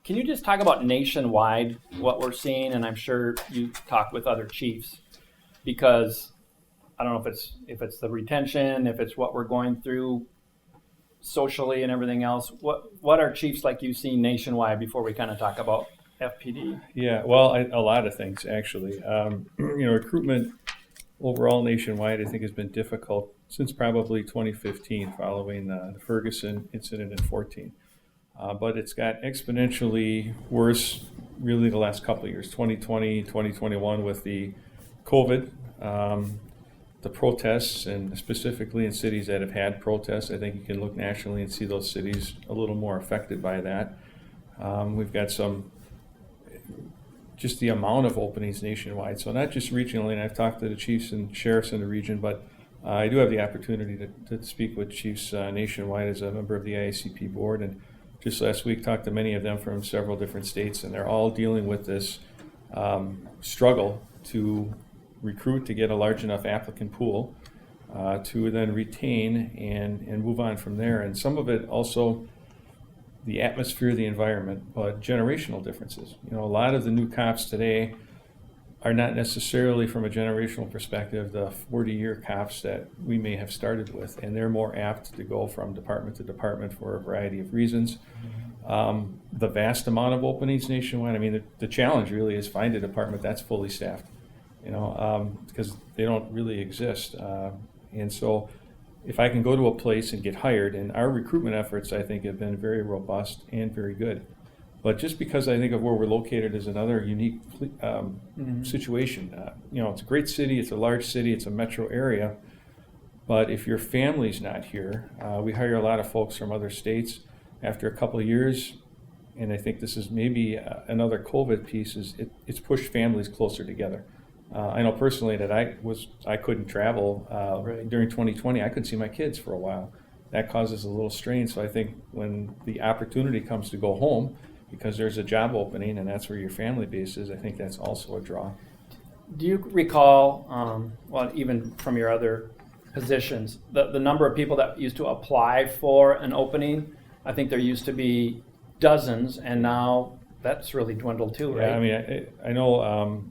Can you just talk about nationwide what we're seeing? And I'm sure you talk with other chiefs, because I don't know if it's the retention, if it's what we're going through socially and everything else. What are chiefs like you see nationwide before we kind of talk about FPD? Yeah, well, a lot of things actually. Recruitment overall nationwide, I think, has been difficult since probably 2015, following the Ferguson incident in 14. But it's got exponentially worse really the last couple of years, 2020, 2021 with the COVID, the protests, and specifically in cities that have had protests. I think you can look nationally and see those cities a little more affected by that. We've got just the amount of openings nationwide. So not just regionally, and I've talked to the chiefs and sheriffs in the region, but I do have the opportunity to speak with chiefs nationwide as a member of the IACP board. And just last week talked to many of them from several different states, and they're all dealing with this struggle to recruit, to get a large enough applicant pool, to then retain and move on from there. And some of it also the atmosphere, the environment, but generational differences. A lot of the new cops today are not necessarily, from a generational perspective, the 40-year cops that we may have started with, and they're more apt to go from department to department for a variety of reasons. The vast amount of openings nationwide, I mean, the challenge really is find a department that's fully staffed, because they don't really exist. And so if I can go to a place and get hired, and our recruitment efforts, I think, have been very robust and very good. But just because I think of where we're located is another unique situation. It's a great city, it's a large city, it's a metro area. But if your family's not here, we hire a lot of folks from other states. After a couple of years, and I think this is maybe another COVID piece, is it's pushed families closer together. I know personally that I couldn't travel during 2020. I couldn't see my kids for a while. That causes a little strain. So I think when the opportunity comes to go home, because there's a job opening and that's where your family base is, I think that's also a draw. Do you recall, even from your other positions, the number of people that used to apply for an opening? I think there used to be dozens, and now that's really dwindled too, right? Yeah, I mean, I know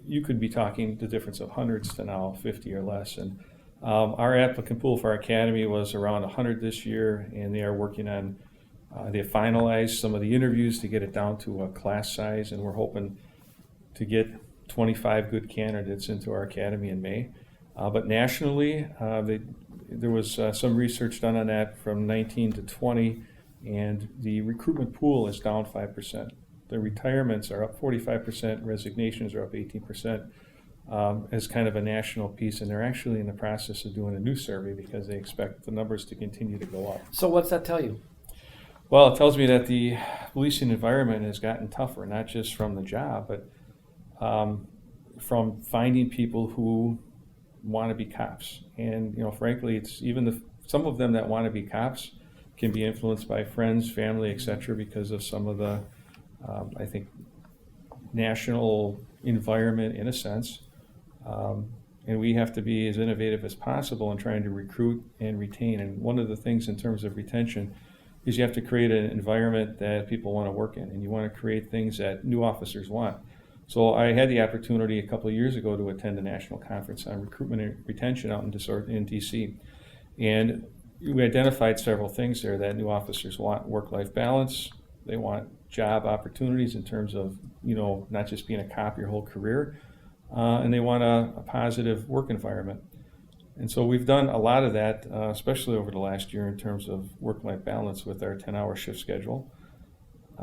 you could be talking the difference of hundreds to now 50 or less. And our applicant pool for our academy was around 100 this year, and they are working on, they have finalized some of the interviews to get it down to a class size, and we're hoping to get 25 good candidates into our academy in May. But nationally, there was some research done on that from 19 to 20, and the recruitment pool is down 5%. The retirements are up 45%, resignations are up 18%, as kind of a national piece, and they're actually in the process of doing a new survey because they expect the numbers to continue to go up. So what's that tell you? Well, it tells me that the policing environment has gotten tougher, not just from the job, but from finding people who want to be cops. And frankly, it's even some of them that want to be cops can be influenced by friends, family, etc., because of some of the I think national environment in a sense. And we have to be as innovative as possible in trying to recruit and retain. And one of the things in terms of retention is you have to create an environment that people want to work in, and you want to create things that new officers want. So I had the opportunity a couple of years ago to attend a national conference on recruitment and retention out in DC. And we identified several things there that new officers want: work-life balance, they want job opportunities in terms of, not just being a cop your whole career, and they want a positive work environment. And so we've done a lot of that, especially over the last year in terms of work-life balance with our 10-hour shift schedule.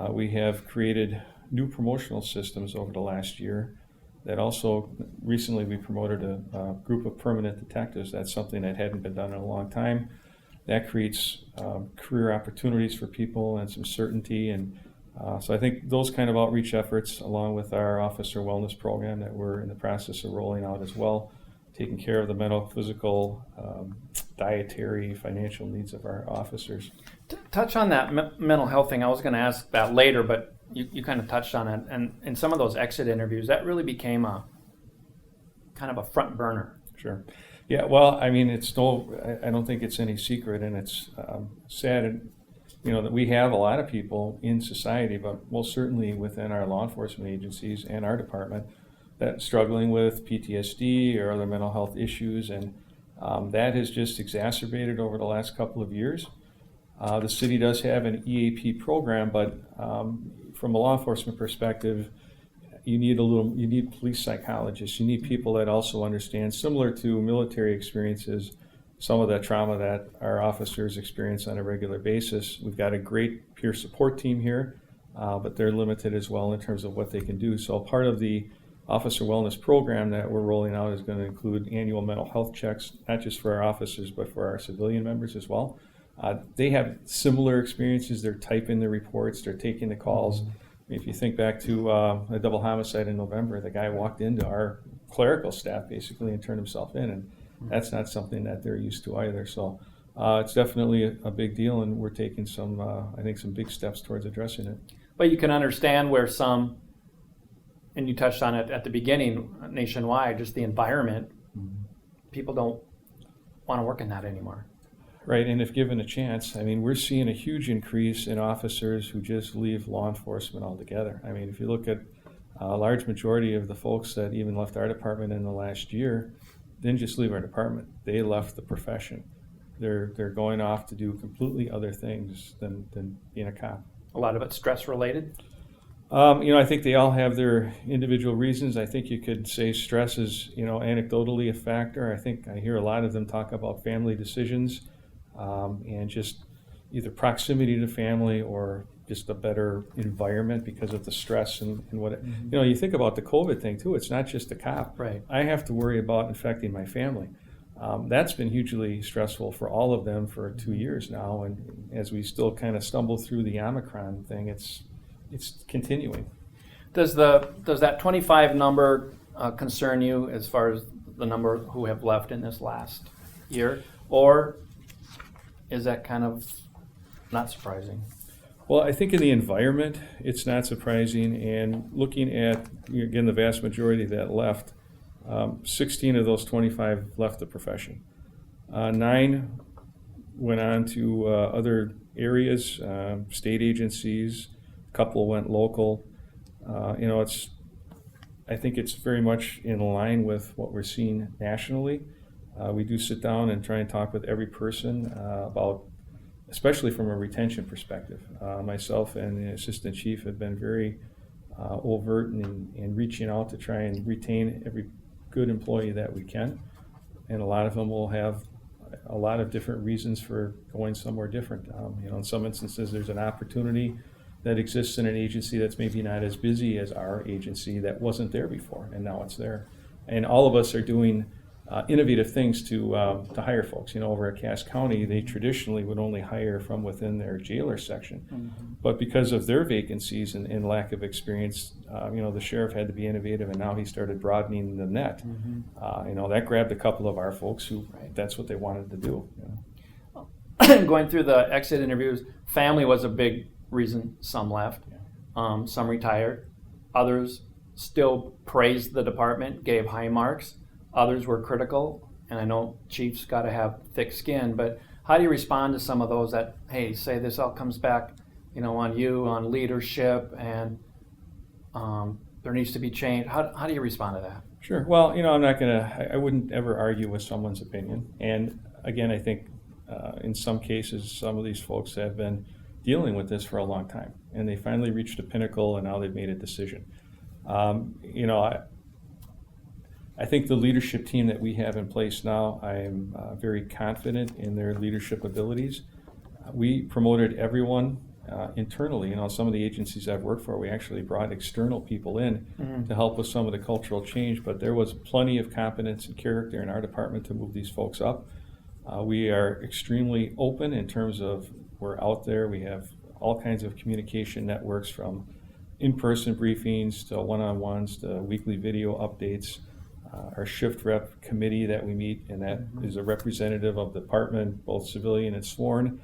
We have created new promotional systems over the last year that also recently we promoted a group of permanent detectives. That's something that hadn't been done in a long time. That creates career opportunities for people and some certainty. And so I think those kind of outreach efforts, along with our officer wellness program that we're in the process of rolling out as well, taking care of the mental, physical, dietary, financial needs of our officers. Touch on that mental health thing. I was going to ask that later, but you kind of touched on it. And in some of those exit interviews, that really became a kind of a front burner. Sure. Yeah, well, I mean, I don't think it's any secret, and it's sad that we have a lot of people in society, but most certainly within our law enforcement agencies and our department, that struggling with PTSD or other mental health issues, and that has just exacerbated over the last couple of years. The city does have an EAP program, but from a law enforcement perspective, you need police psychologists. You need people that also understand, similar to military experiences, some of that trauma that our officers experience on a regular basis. We've got a great peer support team here, but they're limited as well in terms of what they can do. So part of the officer wellness program that we're rolling out is going to include annual mental health checks, not just for our officers, but for our civilian members as well. They have similar experiences. They're typing the reports, they're taking the calls. If you think back to a double homicide in November, the guy walked into our clerical staff basically and turned himself in, and that's not something that they're used to either. So it's definitely a big deal, and we're taking some, I think, some big steps towards addressing it. But you can understand where some, and you touched on it at the beginning, nationwide, just the environment, people don't want to work in that anymore. Right, and if given a chance, I mean, we're seeing a huge increase in officers who just leave law enforcement altogether. I mean, if you look at a large majority of the folks that even left our department in the last year, didn't just leave our department, they left the profession. They're going off to do completely other things than being a cop. A lot of it stress related? I think they all have their individual reasons. I think you could say stress is, anecdotally a factor. I think I hear a lot of them talk about family decisions, and just either proximity to family or just a better environment because of the stress and what it, you think about the COVID thing too. It's not just the cop. Right. I have to worry about infecting my family. That's been hugely stressful for all of them for 2 years now, and as we still kind of stumble through the Omicron thing, it's continuing. Does that 25 number concern you as far as the number who have left in this last year, or is that kind of not surprising? Well, I think in the environment, it's not surprising, and looking at, again, the vast majority that left, 16 of those 25 left the profession. 9 went on to other areas, state agencies. A couple went local. I think it's very much in line with what we're seeing nationally. We do sit down and try and talk with every person about, especially from a retention perspective. Myself and the assistant chief have been very overt in reaching out to try and retain every good employee that we can. And a lot of them will have a lot of different reasons for going somewhere different. In some instances, there's an opportunity that exists in an agency that's maybe not as busy as our agency that wasn't there before, and now it's there. And all of us are doing innovative things to hire folks. Over at Cass County, they traditionally would only hire from within their jailer section. But because of their vacancies and lack of experience, the sheriff had to be innovative, and now he started broadening the net. That grabbed a couple of our folks who, that's what they wanted to do. Going through the exit interviews, family was a big reason some left. Some retired. Others still praised the department, gave high marks. Others were critical, and I know chiefs got to have thick skin, but how do you respond to some of those that, hey, say this all comes back, on you, on leadership, and there needs to be change? How do you respond to that? Sure. Well, I wouldn't ever argue with someone's opinion. And again, I think in some cases, some of these folks have been dealing with this for a long time, and they finally reached a pinnacle, and now they've made a decision. I think the leadership team that we have in place now, I am very confident in their leadership abilities. We promoted everyone internally. Some of the agencies I've worked for, we actually brought external people in to help with some of the cultural change, but there was plenty of competence and character in our department to move these folks up. We are extremely open in terms of we're out there. We have all kinds of communication networks, from in-person briefings to one-on-ones to weekly video updates. Our shift rep committee that we meet, and that is a representative of the department, both civilian and sworn,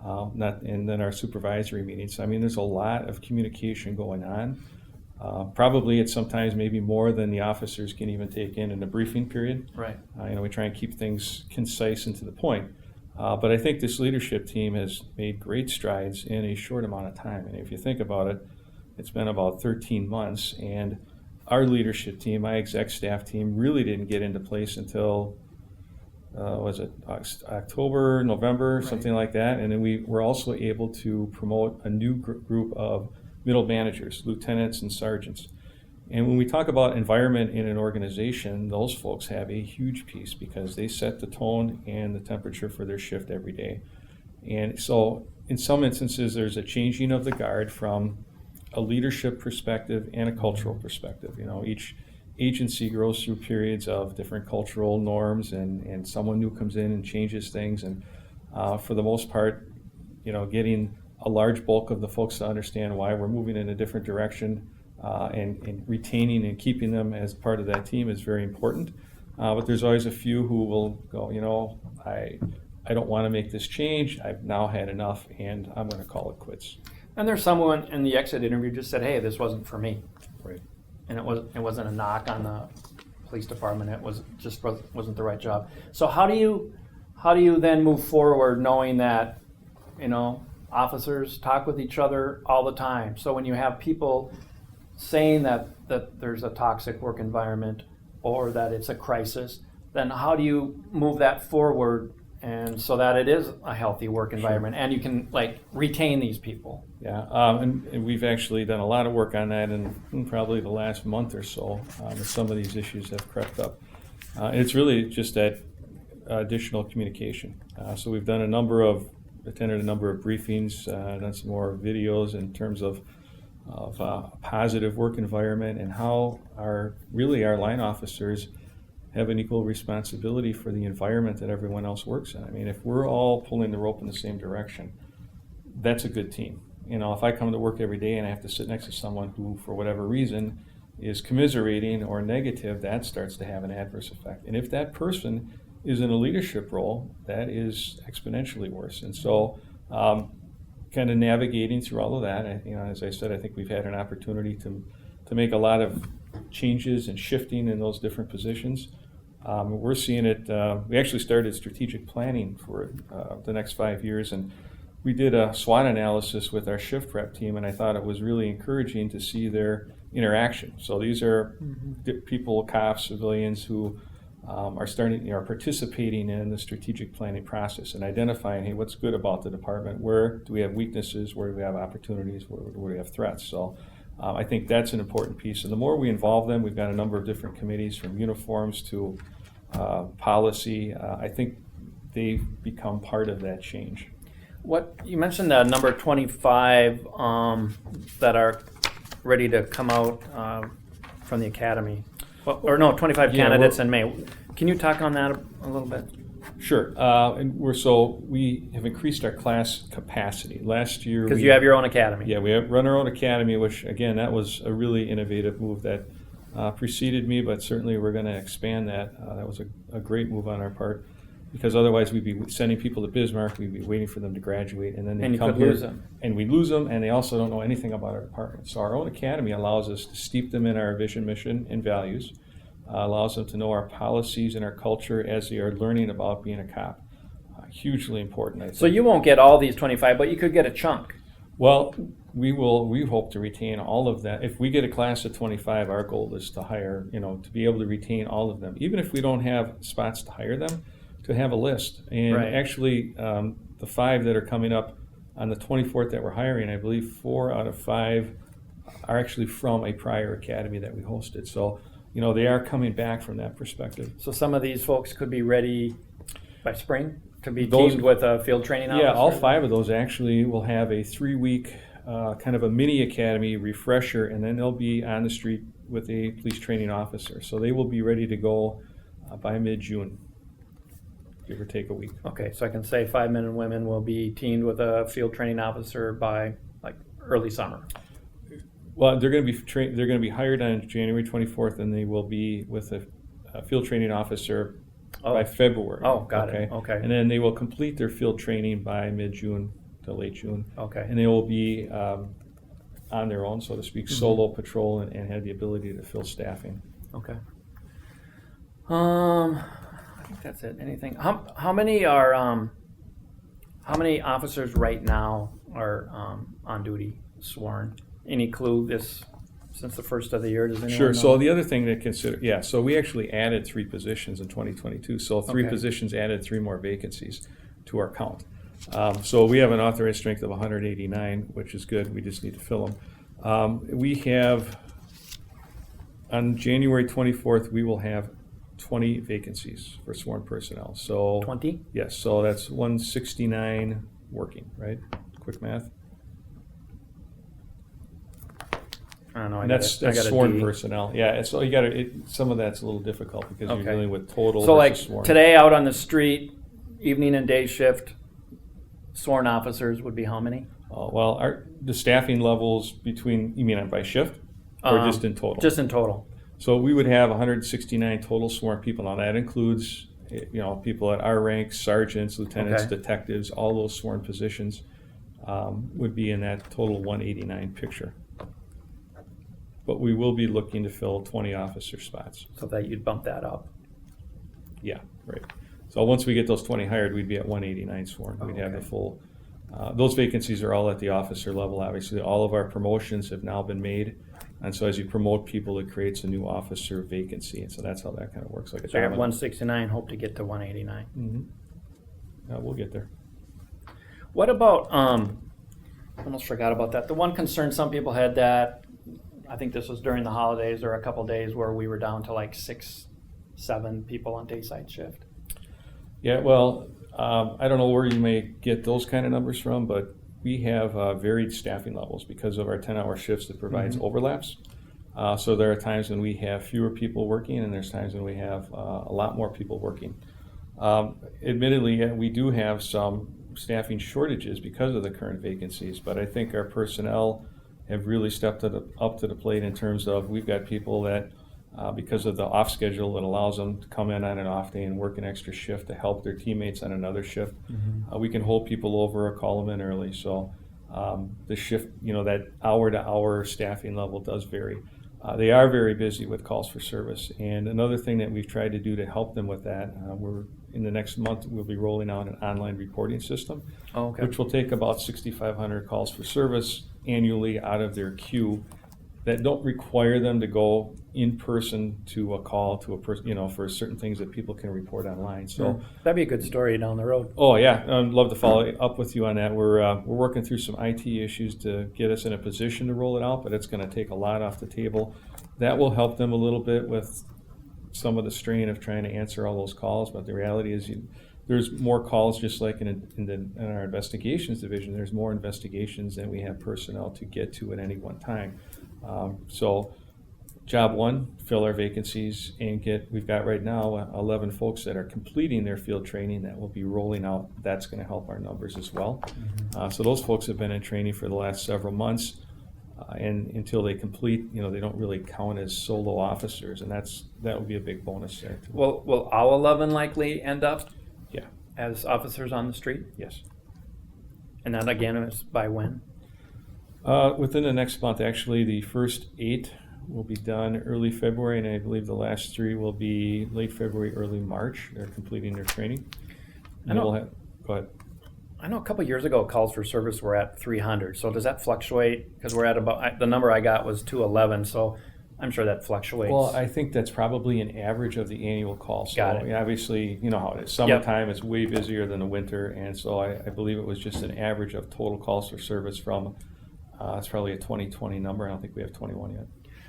and then our supervisory meetings. I mean, there's a lot of communication going on. Probably it's sometimes maybe more than the officers can even take in a briefing period. Right. We try and keep things concise and to the point. But I think this leadership team has made great strides in a short amount of time. And if you think about it, it's been about 13 months, and our leadership team, my exec staff team, really didn't get into place until was it October, November, something like that. And then we were also able to promote a new group of middle managers, lieutenants and sergeants. And when we talk about environment in an organization, those folks have a huge piece because they set the tone and the temperature for their shift every day. And so in some instances, there's a changing of the guard from a leadership perspective and a cultural perspective. You know, each agency goes through periods of different cultural norms, and someone new comes in and changes things. And for the most part, you know, getting a large bulk of the folks to understand why we're moving in a different direction and retaining and keeping them as part of that team is very important. But there's always a few who will go, you know, I don't want to make this change. I've now had enough, and I'm going to call it quits. And there's someone in the exit interview just said, "Hey, this wasn't for me." Right. And it wasn't a knock on the police department. It wasn't the right job. So how do you then move forward, knowing that, you know, officers talk with each other all the time? So when you have people saying that there's a toxic work environment or that it's a crisis, then how do you move that forward and so that it is a healthy work environment and you can like retain these people? Yeah, and we've actually done a lot of work on that in probably the last month or so as some of these issues have crept up. And it's really just that additional communication. So we've done attended a number of briefings, done some more videos in terms of a positive work environment and how our line officers have an equal responsibility for the environment that everyone else works in. I mean, if we're all pulling the rope in the same direction, that's a good team. You know, if I come to work every day and I have to sit next to someone who, for whatever reason, is commiserating or negative, that starts to have an adverse effect. And if that person is in a leadership role, that is exponentially worse. And so kind of navigating through all of that, you know, as I said, I think we've had an opportunity to make a lot of changes and shifting in those different positions. We're seeing it, we actually started strategic planning for the next 5 years, and we did a SWOT analysis with our shift rep team, and I thought it was really encouraging to see their interaction. So these are people, cops, civilians who are participating in the strategic planning process and identifying, hey, what's good about the department? Where do we have weaknesses? Where do we have opportunities? Where do we have threats? So I think that's an important piece. And the more we involve them, we've got a number of different committees from uniforms to policy. I think they've become part of that change. What you mentioned, number 25 that are ready to come out from the academy. Well, or no, 25 candidates in May. Can you talk on that a little bit? Sure. And we have increased our class capacity. Last year, because you have your own academy. Yeah, we run our own academy, which again, that was a really innovative move that preceded me, but certainly we're going to expand that. That was a great move on our part, because otherwise we'd be sending people to Bismarck, we'd be waiting for them to graduate, and then they come here, and we lose them, and they also don't know anything about our department. So our own academy allows us to steep them in our vision, mission, and values, allows them to know our policies and our culture as they are learning about being a cop. Hugely important, I think. So you won't get all these 25, but you could get a chunk. Well, we hope to retain all of that. If we get a class of 25, our goal is to hire, to be able to retain all of them. Even if we don't have spots to hire them, to have a list. And actually, the 5 that are coming up on the 24th that we're hiring, I believe 4 out of 5 are actually from a prior academy that we hosted. So, they are coming back from that perspective. So some of these folks could be ready by spring to be teamed with a field training officer? Yeah, all 5 of those actually will have a 3-week kind of a mini academy refresher, and then they'll be on the street with a police training officer. So they will be ready to go by mid-June. Give or take a week. Okay, so I can say 5 men and women will be teamed with a field training officer by like early summer. Well, they're going to be hired on January 24th, and they will be with a field training officer by February. Oh, got it. Okay. And then they will complete their field training by mid-June to late June. Okay. And they will be on their own, so to speak, solo patrol and have the ability to fill staffing. Okay. I think that's it. Anything? How many are How many officers right now are on duty sworn? Any clue since the first of the year? Does anyone Sure. know? So the other thing to consider, yeah, so we actually added 3 positions in 2022. So 3 Okay. positions added 3 more vacancies to our count. So we have an authorized strength of 189, which is good. We just need to fill them. We have, on January 24th, we will have 20 vacancies for sworn personnel. So 20? yes, so that's 169 working, right? Quick math. I don't know. And that's sworn personnel. Yeah, so you got to. Some of that's a little difficult because Okay. you're dealing with total. So like versus sworn. today out on the street, evening and day shift, sworn officers would be how many? Well, the staffing levels between, you mean by shift or just in total? Just in total. So we would have 169 total sworn people. Now that includes, people at our ranks, sergeants, lieutenants, Okay. detectives, all those sworn positions would be in that total 189 picture. But we will be looking to fill 20 officer spots. So that you'd bump that up. Yeah, right. So once we get those 20 hired, we'd be at 189 sworn. We'd have the Okay. full. Those vacancies are all at the officer level, obviously. All of our promotions have now been made. And so as you promote people, it creates a new officer vacancy. And so that's how that kind of works. Like a So you're at domino. 169, hope to get to 189. We'll get there. What about, almost forgot about that. The one concern some people had that, I think this was during the holidays or a couple days where we were down to like 6, 7 people on dayside shift. Yeah, well, I don't know where you may get those kind of numbers from, but we have varied staffing levels because of our 10-hour shifts that provides overlaps. So there are times when we have fewer people working, and there's times when we have a lot more people working. Admittedly, we do have some staffing shortages because of the current vacancies, but I think our personnel have really stepped up to the plate in terms of we've got people that, because of the off schedule that allows them to come in on an off day and work an extra shift to help their teammates on another shift. We can hold people over or call them in early. So the shift, that hour-to-hour staffing level does vary. They are very busy with calls for service. And another thing that we've tried to do to help them with that, in the next month, we'll be rolling out an online reporting system, which will take about 6,500 calls for service annually out of their queue that don't require them to go in person to a call to a person, for certain things that people can report online. So that'd be a good story down the road. Oh yeah, I'd love to follow up with you on that. We're working through some IT issues to get us in a position to roll it out, but it's going to take a lot off the table. That will help them a little bit with some of the strain of trying to answer all those calls. But the reality is, there's more calls, just like in our investigations division. There's more investigations than we have personnel to get to at any one time. So job one, fill our vacancies and we've got right now 11 folks that are completing their field training that will be rolling out. That's going to help our numbers as well. So those folks have been in training for the last several months, and until they complete, they don't really count as solo officers, and that would be a big bonus there too. Will all 11 likely end up Yeah. as officers on the street? Yes. And that again is by when? Within the next month, actually. The first 8 will be done early February, and I believe the last 3 will be late February, early March. They're completing their training. And go ahead. I know a couple years ago calls for service were at 300. So does that fluctuate? Because we're at about, the number I got was 211. So I'm sure that fluctuates. Well, I think that's probably an average of the annual call. So Got it. Obviously, you know how it is. Summertime is way busier than the winter, and so I believe it was just an average of total calls for service from, it's probably a 2020 number. I don't think we have 21 yet.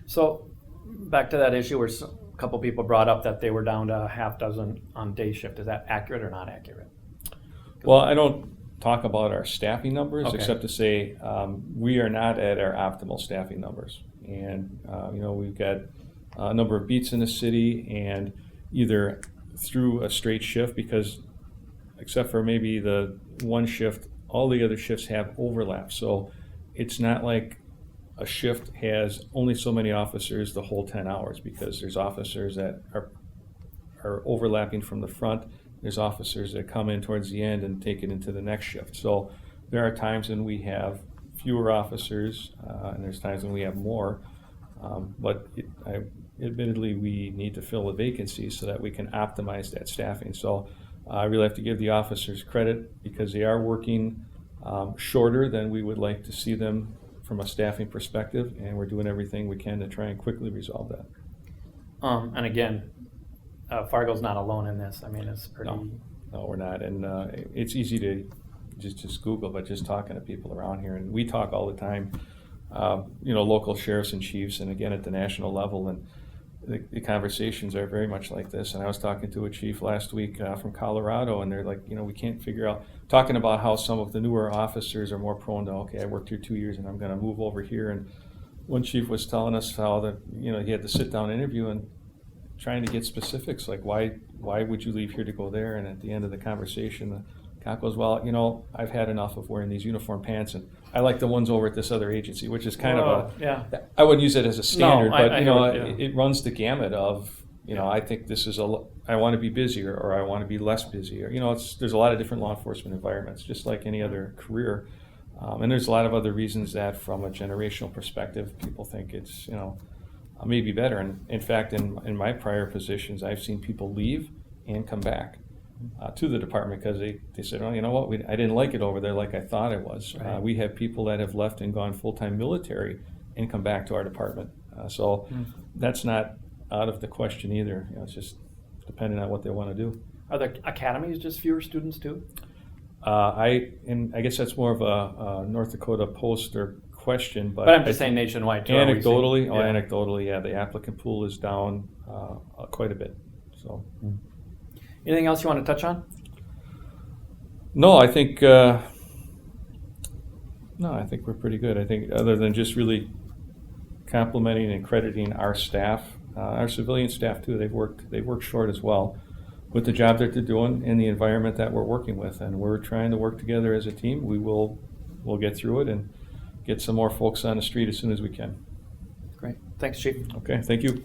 So back to that issue where a couple people brought up that they were down to a half dozen on day shift. Is that accurate or not accurate? Well, I don't talk about our staffing numbers, Okay. except to say we are not at our optimal staffing numbers. And, we've got a number of beats in the city, and either through a straight shift, because except for maybe the one shift, all the other shifts have overlap. So it's not like a shift has only so many officers the whole 10 hours, because there's officers that are overlapping from the front. There's officers that come in towards the end and take it into the next shift. So there are times when we have fewer officers, and there's times when we have more. But admittedly, we need to fill the vacancies so that we can optimize that staffing. So I really have to give the officers credit because they are working shorter than we would like to see them from a staffing perspective, and we're doing everything we can to try and quickly resolve that. And again, Fargo's not alone in this. I mean, it's pretty. No, we're not, and it's easy to just Google, but just talking to people around here, and we talk all the time, local sheriffs and chiefs, and again at the national level, and the conversations are very much like this. And I was talking to a chief last week from Colorado, and they're like, we can't figure out, talking about how some of the newer officers are more prone to, okay, I worked here 2 years and I'm going to move over here. And one chief was telling us how that, he had to sit down interview and trying to get specifics, like why would you leave here to go there? And at the end of the conversation, the cop goes, well, I've had enough of wearing these uniform pants, and I like the ones over at this other agency, which is kind of I wouldn't use it as a standard, but it runs the gamut of, I think this is I want to be busier, or I want to be less busy, or, there's a lot of different law enforcement environments, just like any other career. And there's a lot of other reasons that from a generational perspective, people think it's, maybe better. And in fact, in my prior positions, I've seen people leave and come back to the department because they said, well, you know what, I didn't like it over there like I thought it was. Right. We have people that have left and gone full-time military and come back to our department. So that's not out of the question either. It's just depending on what they want to do. Are the academies just fewer students too? I guess that's more of a North Dakota Post or question, but I'm just saying nationwide too. Anecdotally, the applicant pool is down quite a bit. So. Anything else you want to touch on? No, I think we're pretty good. I think other than just really complimenting and crediting our staff, our civilian staff too. They've worked short as well with the job that they're doing and the environment that we're working with, and we're trying to work together as a team. We'll get through it and get some more folks on the street as soon as we can. Great. Thanks, Chief. Okay, thank you.